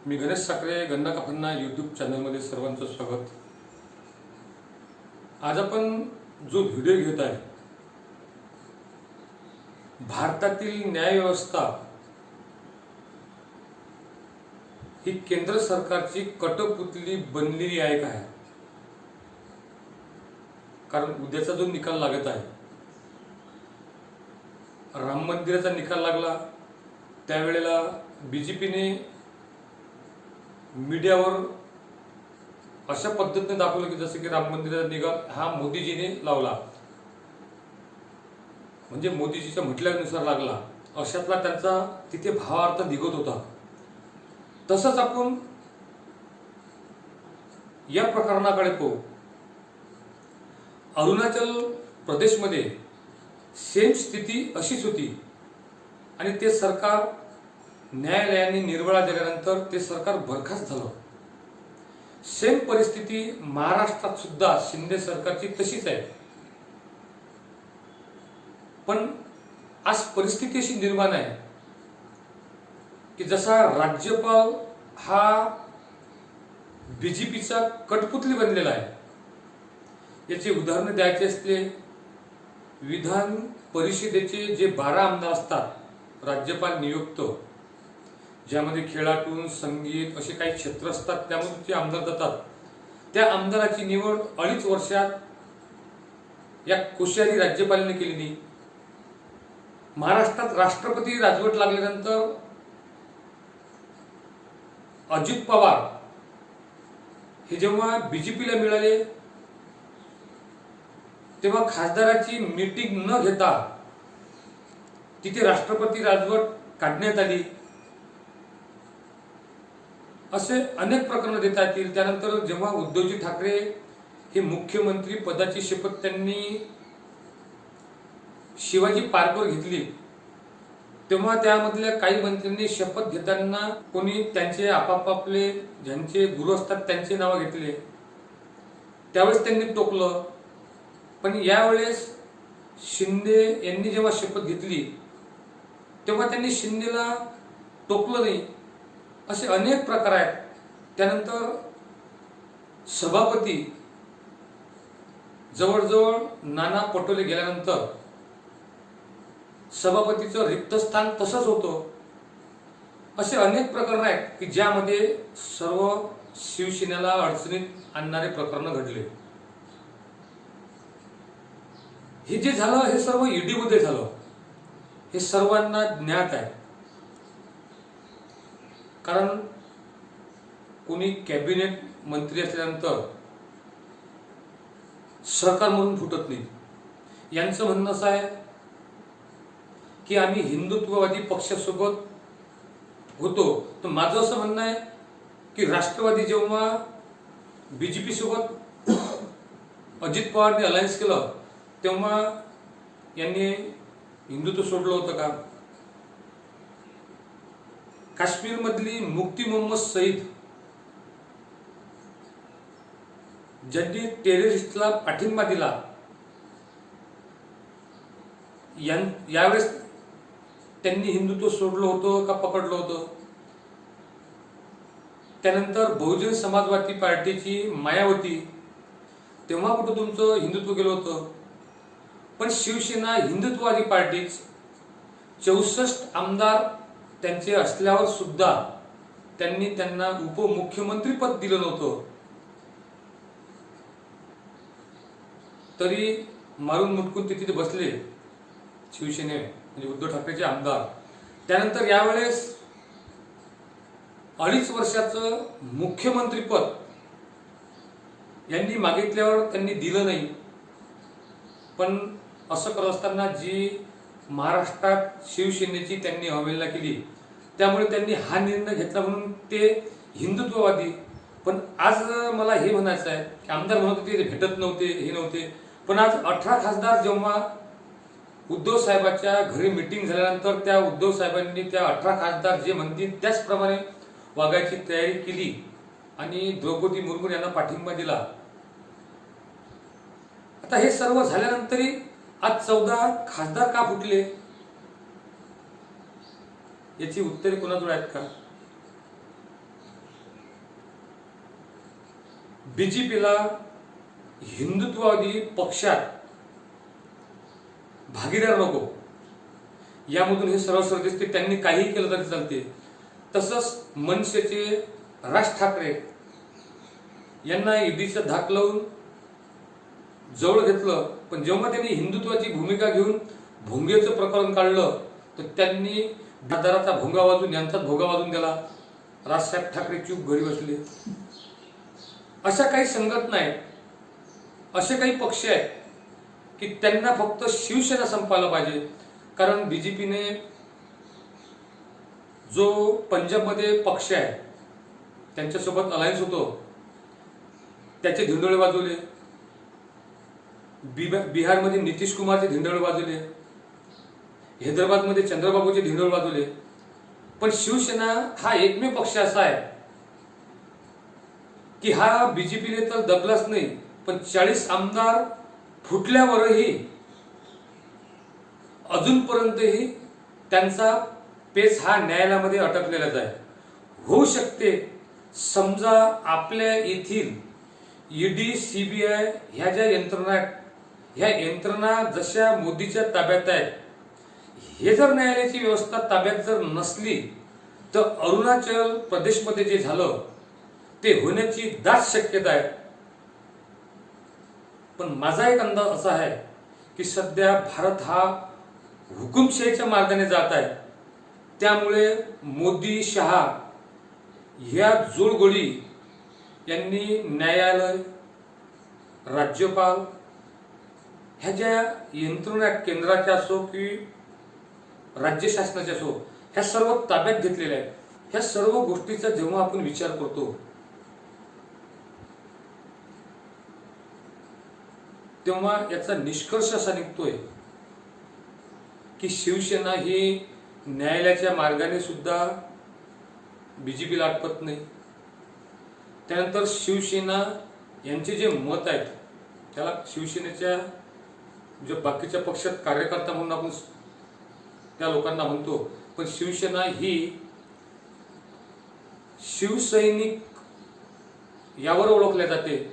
मी गणेश साखरे गन्ना काफन्ना यूट्यूब चॅनलमध्ये सर्वांचं स्वागत। आज आपण जो व्हिडिओ घेत आहे, भारतातील न्यायव्यवस्था ही केंद्र सरकारची कटपुतली बनलेली आहे का? कारण उद्याचा जो निकाल लागत आहे, राम मंदिराचा निकाल लागला त्यावेळेला बीजेपीने मीडियावर अशा पद्धतीने दाखवलं की जसं की राम मंदिराचा निकाल हा मोदीजीने लावला, म्हणजे मोदीजीच्या म्हटल्यानुसार लागला, अशातला त्यांचा तिथे भावार्थ निघत होता। तसंच आपण या प्रकरणाकडे पाहू। अरुणाचल प्रदेशमध्ये सेम स्थिती अशीच होती आणि ते सरकार न्यायालयाने निर्वाळा दिल्यानंतर ते सरकार बरखास्त झालं। सेम परिस्थिती महाराष्ट्रात सुद्धा शिंदे सरकारची तशीच आहे। पण आज परिस्थिती अशी निर्माण आहे की जसा राज्यपाल हा बीजेपीचा कठपुतली बनलेला आहे। याची उदाहरण द्यायची असले, विधान परिषदेचे जे 12 आमदार असतात राज्यपाल नियुक्त, ज्यामध्ये खेळाडू, संगीत असे काही क्षेत्र असतात, त्यामध्ये जे आमदार जातात, त्या आमदाराची निवड 2.5 वर्षात या कोश्यारी राज्यपालाने केलेली। महाराष्ट्रात राष्ट्रपती राजवट लागल्यानंतर अजित पवार हे जेव्हा बीजेपीला मिळाले तेव्हा खासदाराची मीटिंग न घेता तिथे राष्ट्रपती राजवट काढण्यात आली। असे अनेक प्रकरण देता येतील। त्यानंतर जेव्हा उद्धवजी ठाकरे हे मुख्यमंत्री पदाची शपथ त्यांनी शिवाजी पार्कवर घेतली, तेव्हा त्यामधल्या काही मंत्र्यांनी शपथ घेताना कोणी त्यांचे आपापले ज्यांचे गुरु असतात त्यांचे नाव घेतले, त्यावेळेस त्यांनी टोकलं। पण यावेळेस शिंदे यांनी जेव्हा शपथ घेतली तेव्हा त्यांनी शिंदेला टोकलं नाही। असे अनेक प्रकार आहेत। त्यानंतर सभापती जवळजवळ नाना पटोले गेल्यानंतर सभापतीचं रिक्त स्थान तसंच होतं। असे अनेक प्रकरण आहेत की ज्यामध्ये सर्व शिवसेनेला अडचणीत आणणारे प्रकरण घडले। हे जे झालं हे सर्व ईडी मध्ये झालं, हे सर्वांना ज्ञात आहे। कारण कोणी कॅबिनेट मंत्री असल्यानंतर सरकार म्हणून फुटत नाही। यांचं म्हणणं असं आहे की आम्ही हिंदुत्ववादी पक्षासोबत होतो, तर माझं असं म्हणणं आहे की राष्ट्रवादी जेव्हा बीजेपी सोबत अजित पवारने अलायन्स केलं तेव्हा यांनी हिंदुत्व सोडलं होतं का? काश्मीर मधली मुफ्ती मोहम्मद सईद ज्यांनी टेररिस्टला पाठिंबा दिला, यावेळेस त्यांनी हिंदुत्व सोडलं होतं का पकडलं होतं? त्यानंतर बहुजन समाजवादी पार्टीची मायावती, तेव्हा कुठं तुमचं हिंदुत्व गेलं होतं? पण शिवसेना हिंदुत्ववादी पार्टीच 64 आमदार त्यांचे असल्यावर सुद्धा त्यांनी त्यांना उपमुख्यमंत्री पद दिलं नव्हतं, तरी मारून मुटकून ते तिथे बसले शिवसेने म्हणजे उद्धव ठाकरेचे आमदार। त्यानंतर यावेळेस 2.5 वर्षाचं मुख्यमंत्रीपद यांनी मागितल्यावर त्यांनी दिलं नाही। पण असं करत असताना जी महाराष्ट्रात शिवसेनेची त्यांनी अवहेलना केली, त्यामुळे त्यांनी हा निर्णय घेतला म्हणून ते हिंदुत्ववादी। पण आज मला हे म्हणायचं आहे की आमदार म्हणत होते ते भेटत नव्हते, हे नव्हते, पण आज 18 खासदार जेव्हा उद्धव साहेबांच्या घरी मीटिंग झाल्यानंतर त्या उद्धव साहेबांनी त्या 18 खासदार जे म्हणतील त्याचप्रमाणे वागायची तयारी केली आणि द्रौपदी मुर्मू यांना पाठिंबा दिला। आता हे सर्व झाल्यानंतरही आज 14 खासदार का फुटले? याची उत्तरे कोणाजवळ आहेत का? बीजेपीला हिंदुत्ववादी पक्षात भागीदार नको, यामधून हे सरळ सरळ दिसते. त्यांनी काहीही केलं तरी चालते. तसंच मनसेचे राज ठाकरे यांना ईडीचं धाक लावून जवळ घेतलं, पण जेव्हा त्यांनी हिंदुत्वाची भूमिका घेऊन भोंग्याचं प्रकरण काढलं तर त्यांनी दादाराचा भोंगा वाजून यांचाच भोगा वाजून दिला. राजसाहेब ठाकरे चूप घरी बसले. अशा काही संघटना आहेत, असे काही पक्ष आहेत की त्यांना फक्त शिवसेना संपायला पाहिजे. कारण बीजेपीने जो पंजाबमध्ये पक्ष आहे त्यांच्यासोबत अलायन्स होतो, त्याचे धिंडोळे वाजवले. बिहारमध्ये नितीश कुमारचे धिंडोळे वाजवले, हैदराबादमध्ये चंद्रबाबूचे धिंडोळे वाजवले. पण शिवसेना हा एकमेव पक्ष असा आहे की हा बीजेपीने तर दबलाच नाही, पण 40 आमदार फुटल्यावरही अजूनपर्यंतही त्यांचा पेच हा न्यायालयामध्ये अटकलेलाच आहे. होऊ शकते समजा आपल्या येथील ईडी, सीबीआय ह्या ज्या यंत्रणा आहेत, ह्या यंत्रणा जशा मोदीच्या ताब्यात आहेत, हे जर न्यायालयाची व्यवस्था ताब्यात जर नसली तर अरुणाचल प्रदेशमध्ये जे झालं ते होण्याची दाट शक्यता आहे. पण माझा एक अंदाज असा आहे की सध्या भारत हा हुकुमशाहीच्या मार्गाने जात आहे. त्यामुळे मोदी, शहा ह्या जोडगोळी यांनी न्यायालय, राज्यपाल ह्या ज्या यंत्रणा केंद्राच्या असो की राज्य शासनाच्या असो, ह्या सर्व ताब्यात घेतलेल्या आहेत. ह्या सर्व गोष्टीचा जेव्हा आपण विचार करतो तेव्हा याचा निष्कर्ष असा निघतोय की शिवसेना ही न्यायालयाच्या मार्गाने सुद्धा बीजेपीला आटपत नाही. त्यानंतर शिवसेना यांचे जे मत आहेत त्याला शिवसेनेच्या जे बाकीच्या पक्षात कार्यकर्ता म्हणून आपण त्या लोकांना म्हणतो, पण शिवसेना ही शिवसैनिक यावर ओळखले जाते.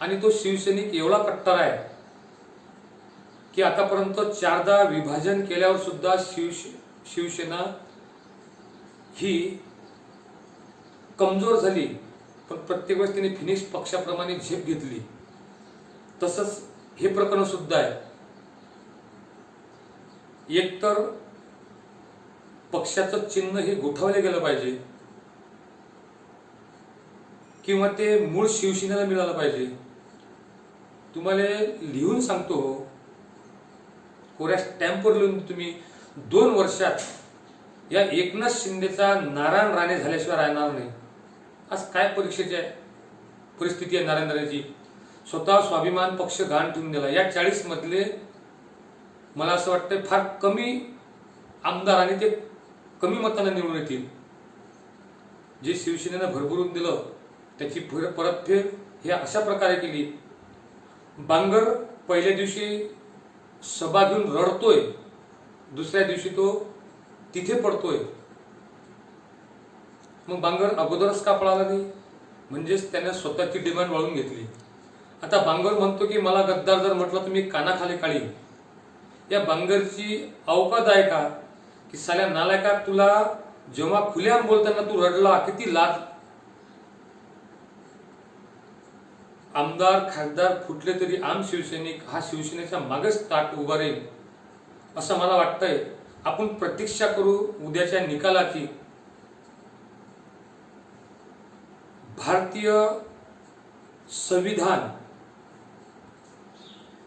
आणि तो शिवसैनिक एवढा कट्टर आहे की आतापर्यंत 4दा विभाजन केल्यावर सुद्धा शिवसेना ही कमजोर झाली, पण प्रत्येक वेळेस तिने फिनिक्स पक्षाप्रमाणे झेप घेतली. तसंच हे प्रकरण सुद्धा आहे. एकतर पक्षाचं चिन्ह हे गोठवले गेलं पाहिजे किंवा ते मूळ शिवसेनेला मिळालं पाहिजे. तुम्हाला लिहून सांगतो, कोऱ्या स्टॅम्पवर लिहून तुम्ही 2 वर्षात या एकनाथ शिंदेचा नारायण राणे झाल्याशिवाय राहणार नाही. आज काय परीक्षेची परिस्थिती आहे नारायण राणेची. स्वतः स्वाभिमान पक्ष घाण ठेवून दिला. या 40 मधले मला असं वाटतं फार कमी आमदार आणि ते कमी मतांना निवडून येतील. जे शिवसेनेनं भरभरून दिलं त्याची परतफेड हे अशा प्रकारे केली. बांगर पहिल्या दिवशी सभा घेऊन रडतोय, दुसऱ्या दिवशी तो तिथे पडतोय. मग बांगर अगोदरच का पळाला नाही? म्हणजेच त्याने स्वतःची डिमांड वाढवून घेतली. आता बांगर म्हणतो की मला गद्दार जर म्हटलं तुम्ही कानाखाली काढी. या बांगरची अवकात आहे का की साल्या नालायका, तुला जेव्हा खुल्याम बोलताना तू रडला, किती लाज. आमदार खासदार फुटले तरी आम शिवसैनिक हा शिवसेनेच्या मागेच ताट उभा राहील असं मला वाटतंय. आपण प्रतीक्षा करू उद्याच्या निकालाची. भारतीय संविधान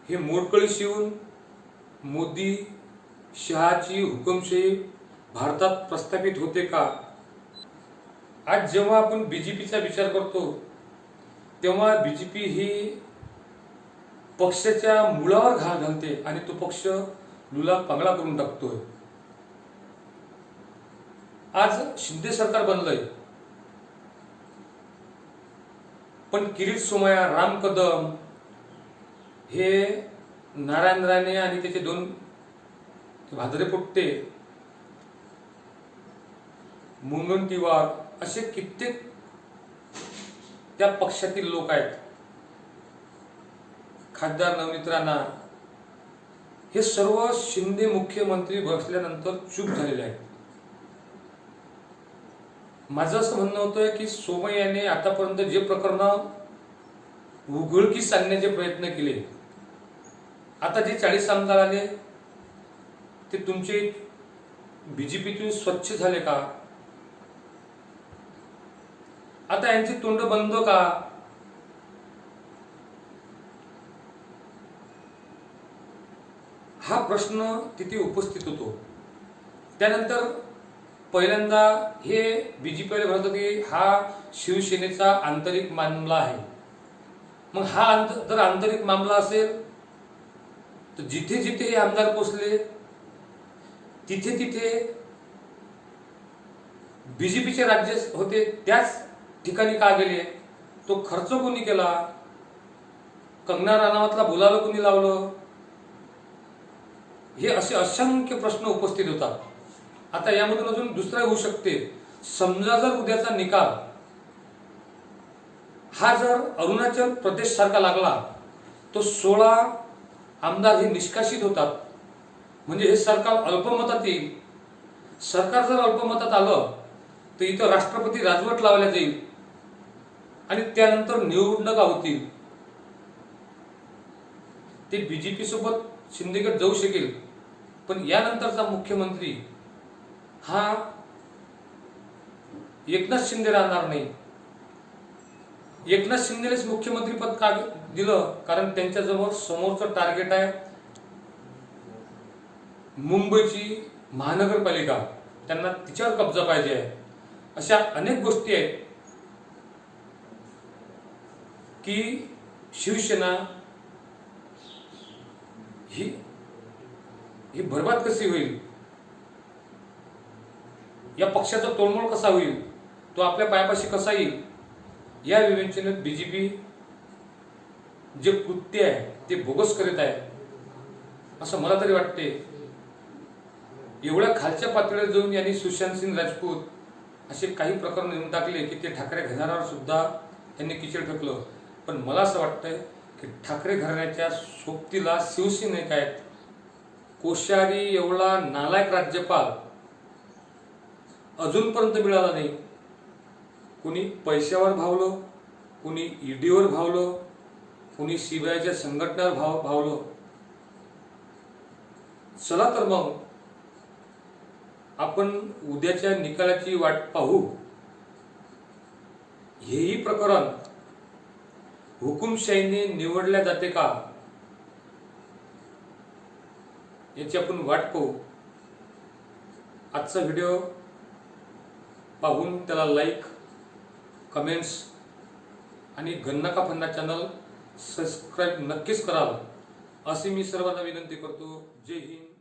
हे मोडकळी शिवून मोदी शहाची हुकुमशाही भारतात प्रस्थापित होते का? आज जेव्हा आपण बीजेपीचा विचार करतो तेव्हा बीजेपी ही पक्षाच्या मुळावर घाल घालते आणि तो पक्ष लुला पांगळा करून टाकतोय. आज शिंदे सरकार बनलंय, पण किरीट सोमय्या, राम कदम हे नारायण राणे आणि त्याचे 2 भादरे पोट्टे, मुनगंटीवार असे कित्येक त्या पक्षातील लोक आहेत खासदार नवनीत राणा हे सर्व शिंदे मुख्यमंत्री बसल्यानंतर चूप झालेले आहेत. माझं असं म्हणणं होतं की सोमय्याने आतापर्यंत जे प्रकरण उघडकीस आणण्याचे प्रयत्न केले, आता जे 40 आमदार आले ते तुमचे बीजेपीतून स्वच्छ झाले का? आता यांची तोंड बंद का? हा प्रश्न तिथे उपस्थित होतो. त्यानंतर पहिल्यांदा हे बीजेपीला म्हणत होते की हा शिवसेनेचा आंतरिक मामला आहे. मग हा जर आंतरिक मामला असेल तर जिथे जिथे हे आमदार पोचले तिथे तिथे बीजेपीचे राज्य होते त्याच ठिकाणी का गेले? तो खर्च कोणी केला? कंगना राणावतला बोलायला कोणी लावलं? हे असे असंख्य प्रश्न उपस्थित होतात. आता यामधून अजून दुसरा होऊ शकते. समजा जर उद्याचा निकाल हा जर अरुणाचल प्रदेश सारखा लागला तो 16 आमदार हे निष्कासित होतात, म्हणजे हे सरकार अल्पमतात येईल. सरकार जर अल्पमतात आलं तर इथं राष्ट्रपती राजवट लावल्या जाईल आणि त्यानंतर निवडणुका होतील. ते बीजेपी सोबत शिंदेगड जाऊ शकेल, पण यानंतरचा मुख्यमंत्री हा एकनाथ शिंदे राहणार नाही. एकनाथ शिंदेलाच मुख्यमंत्री पद का दिलं? कारण त्यांच्याजवळ समोरचं टार्गेट आहे मुंबईची महानगरपालिका, त्यांना तिच्यावर कब्जा पाहिजे आहे. अशा अनेक गोष्टी आहेत की शिवसेना ही बरबाद कशी होईल, या पक्षाचा तोडमोड कसा होईल, तो आपल्या पायापाशी कसा येईल, या विवेचनेत बीजेपी जे कृत्य आहे ते बोगस करीत आहे असं मला तरी वाटते. एवढ्या खालच्या पातळीवर जाऊन यांनी सुशांत सिंग राजपूत असे काही प्रकरण नेऊन टाकले की ते ठाकरे घराण्यावर सुद्धा त्यांनी किचड फेकलं. पण मला असं वाटतंय की ठाकरे घराण्याच्या सोबतीला शिवसैनिक आहेत. कोश्यारी एवढा नालायक राज्यपाल अजूनपर्यंत मिळाला नाही. कुणी पैशावर भावलं, कुणी ईडीवर भावलं, कुणी सीबीआयच्या संघटनेवर भावलं. चला तर मग आपण उद्याच्या निकालाची वाट पाहू. हेही प्रकरण हुकुमशाहीने निवडल्या जाते का याची आपण वाट पाहू. आजचा व्हिडिओ पाहून त्याला लाईक, कमेंट्स आणि गन्ना का फन्ना चॅनल सबस्क्राईब नक्कीच कराल अशी मी सर्वांना विनंती करतो. जय हिंद.